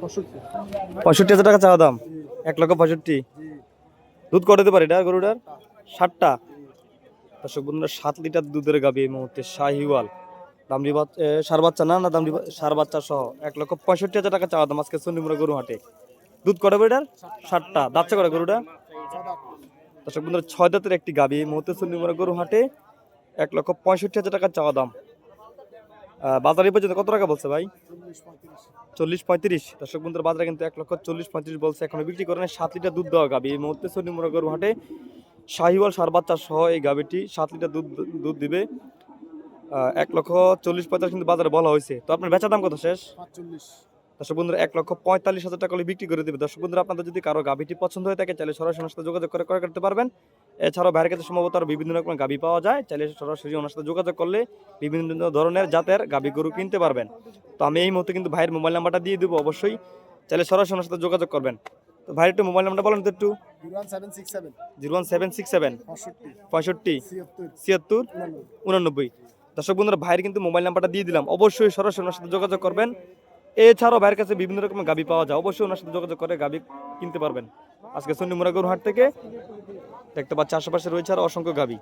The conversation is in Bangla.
65,000 টাকা চাওয়া দাম, 1,65,000। দুধ কটাতে পারে এটা গরুটার? 7টা। দর্শক বন্ধুরা 7 লিটার দুধের গাভী এই মুহূর্তে শাহিওয়াল। দামড়ি সার বাচ্চা না দামড়ি সার বাচ্চা সহ 1,65,000 টাকা চাওয়া দাম আজকে চন্ডিমুড়া গরু হাটে। দুধ কটা এটার? 7টা। দাঁতটা করে গরুটা? দর্শক বন্ধুরা 6 দাঁতের একটি গাভী এই মুহূর্তে চন্ডিমুড়া গরু হাটে, 1,65,000 টাকা চাওয়া দাম। বাজারে পর্যন্ত কত টাকা বলছে ভাই? 40-35। দর্শক বন্ধুরা বাজারে কিন্তু 1,40-35 বলছে, এখনো বিক্রি করেন। 7 লিটার দুধ দেওয়া গাভী এই মুহূর্তে চন্ডিমুড়া গরু হাটে শাহিওয়াল সার বাচ্চা সহ এই গাভীটি 7 লিটার দুধ দিবে। 1,40-45 কিন্তু বাজারে বলা হয়েছে। তো আপনার বেচা দাম কত শেষ? 45। দর্শক বন্ধুরা 1,45,000 টাকা হলে বিক্রি করে দিবে। দর্শক বন্ধুরা আপনাদের যদি কারো গাভীটি পছন্দ হয়ে থাকে চাইলে সরাসরি ওনার সাথে যোগাযোগ করে ক্রয় করতে পারবেন। এছাড়াও ভাইয়ের কাছে সম্ভবত আরো বিভিন্ন রকমের গাভী পাওয়া যায়, চাইলে সরাসরি ওনার সাথে যোগাযোগ করলে বিভিন্ন ধরনের জাতের গাভী গরু কিনতে পারবেন। তো আমি এই মুহূর্তে কিন্তু ভাইয়ের মোবাইল নাম্বারটা দিয়ে দেবো, অবশ্যই চাইলে সরাসরি ওনার সাথে যোগাযোগ করবেন। তো ভাইয়ের একটু মোবাইল নাম্বারটা বলেন তো একটু। 01767 65 76 89। দর্শক বন্ধুরা ভাইয়ের কিন্তু মোবাইল নাম্বারটা দিয়ে দিলাম, অবশ্যই সরাসরি ওনার সাথে যোগাযোগ করবেন। এছাড়াও ভাইয়ের কাছে বিভিন্ন রকমের গাভী পাওয়া যায়, অবশ্যই ওনার সাথে যোগাযোগ করে গাভী কিনতে পারবেন। আজকে চন্ডিমুড়া গরু হাট থেকে দেখতে পাচ্ছি আশেপাশে রয়েছে আর অসংখ্য গাভী।